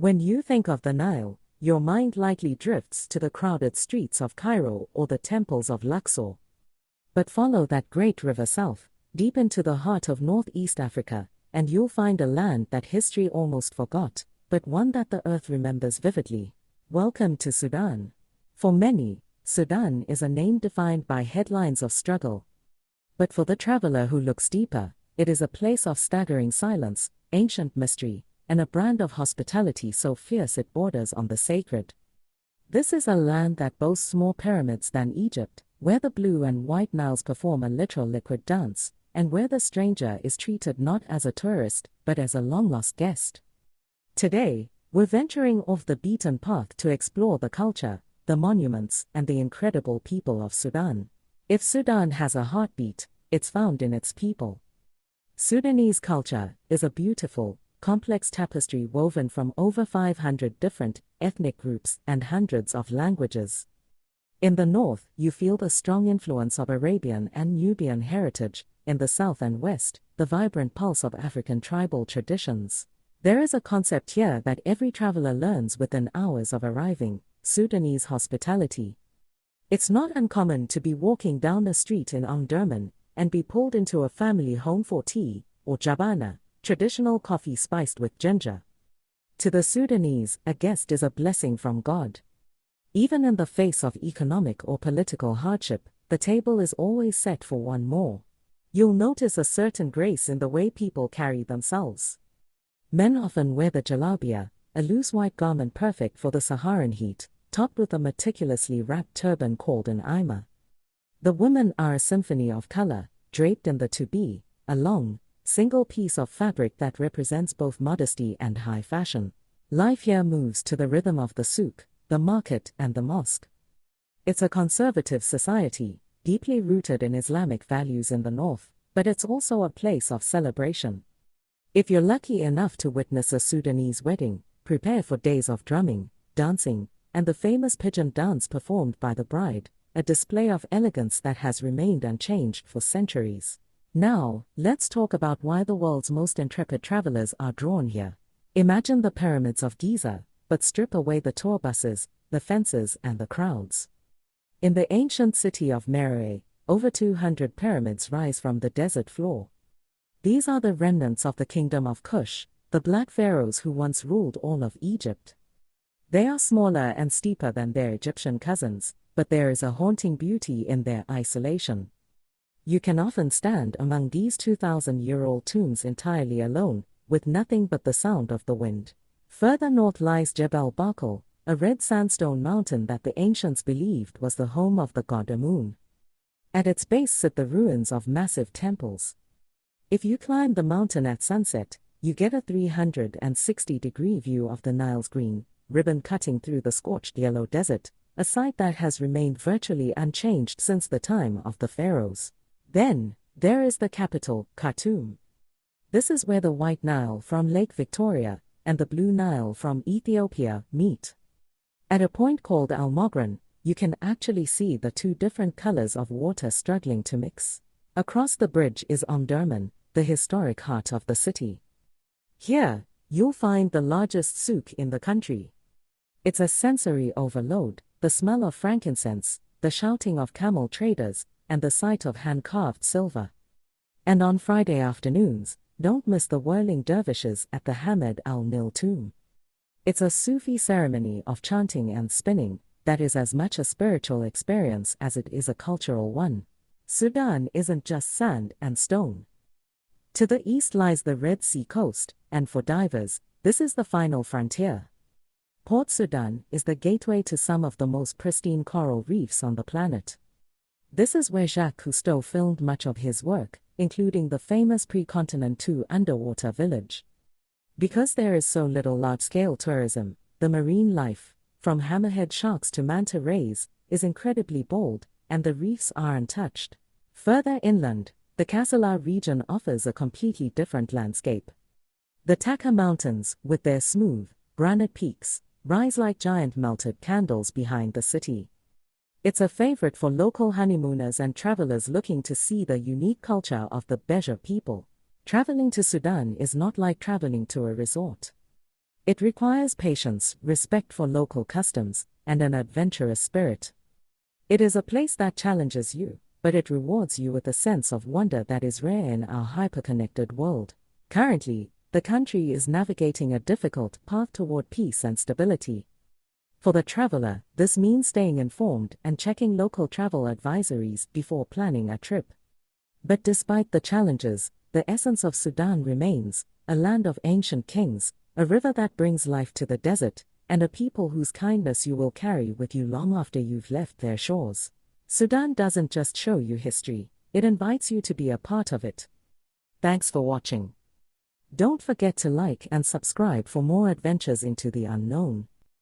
When you think of the Nile, your mind likely drifts to the crowded streets of Cairo or the temples of Luxor. But follow that great river south, deep into the heart of Northeast Africa, and you'll find a land that history almost forgot, but one that the earth remembers vividly. Welcome to Sudan. For many, Sudan is a name defined by headlines of struggle. But for the traveler who looks deeper, it is a place of staggering silence, ancient mystery, and a brand of hospitality so fierce it borders on the sacred. This is a land that boasts more pyramids than Egypt, where the Blue and White Niles perform a literal liquid dance, and where the stranger is treated not as a tourist, but as a long-lost guest. Today, we're venturing off the beaten path to explore the culture, the monuments, and the incredible people of Sudan. If Sudan has a heartbeat, it's found in its people. Sudanese culture is a beautiful, complex tapestry woven from over 500 different ethnic groups and hundreds of languages. In the north, you feel the strong influence of Arabian and Nubian heritage. In the south and west, the vibrant pulse of African tribal traditions. There is a concept here that every traveler learns within hours of arriving: Sudanese hospitality. It's not uncommon to be walking down a street in Omdurman and be pulled into a family home for tea, or jabana, traditional coffee spiced with ginger. To the Sudanese, a guest is a blessing from God. Even in the face of economic or political hardship, the table is always set for one more. You'll notice a certain grace in the way people carry themselves. Men often wear the jalabia, a loose white garment perfect for the Saharan heat, topped with a meticulously wrapped turban called an ima. The women are a symphony of color, draped in the tubi, a long, single piece of fabric that represents both modesty and high fashion. Life here moves to the rhythm of the souk, the market, and the mosque. It's a conservative society, deeply rooted in Islamic values in the north, but it's also a place of celebration. If you're lucky enough to witness a Sudanese wedding, prepare for days of drumming, dancing, and the famous pigeon dance performed by the bride, a display of elegance that has remained unchanged for centuries. Now, let's talk about why the world's most intrepid travelers are drawn here. Imagine the pyramids of Giza, but strip away the tour buses, the fences, and the crowds. In the ancient city of Meroë, over 200 pyramids rise from the desert floor. These are the remnants of the kingdom of Kush, the black pharaohs who once ruled all of Egypt. They are smaller and steeper than their Egyptian cousins, but there is a haunting beauty in their isolation. You can often stand among these 2,000-year-old tombs entirely alone, with nothing but the sound of the wind. Further north lies Jebel Barkal, a red sandstone mountain that the ancients believed was the home of the god Amun. At its base sit the ruins of massive temples. If you climb the mountain at sunset, you get a 360-degree view of the Nile's green ribbon cutting through the scorched yellow desert, a sight that has remained virtually unchanged since the time of the Pharaohs. Then, there is the capital, Khartoum. This is where the White Nile from Lake Victoria and the Blue Nile from Ethiopia meet. At a point called Al Mogran, you can actually see the two different colors of water struggling to mix. Across the bridge is Omdurman, the historic heart of the city. Here, you'll find the largest souk in the country. It's a sensory overload: the smell of frankincense, the shouting of camel traders, and the sight of hand-carved silver. And on Friday afternoons, don't miss the Whirling Dervishes at the Hamed al-Nil tomb. It's a Sufi ceremony of chanting and spinning that is as much a spiritual experience as it is a cultural one. Sudan isn't just sand and stone. To the east lies the Red Sea coast, and for divers, this is the final frontier. Port Sudan is the gateway to some of the most pristine coral reefs on the planet. This is where Jacques Cousteau filmed much of his work, including the famous Pre-Continent II underwater village. Because there is so little large-scale tourism, the marine life, from hammerhead sharks to manta rays, is incredibly bold, and the reefs are untouched. Further inland, the Kasala region offers a completely different landscape. The Taka Mountains, with their smooth, granite peaks, rise like giant melted candles behind the city. It's a favorite for local honeymooners and travelers looking to see the unique culture of the Beja people. Traveling to Sudan is not like traveling to a resort. It requires patience, respect for local customs, and an adventurous spirit. It is a place that challenges you, but it rewards you with a sense of wonder that is rare in our hyperconnected world. Currently, the country is navigating a difficult path toward peace and stability. For the traveler, this means staying informed and checking local travel advisories before planning a trip. But despite the challenges, the essence of Sudan remains: a land of ancient kings, a river that brings life to the desert, and a people whose kindness you will carry with you long after you've left their shores. Sudan doesn't just show you history, it invites you to be a part of it. Thanks for watching. Don't forget to like and subscribe for more adventures into the unknown.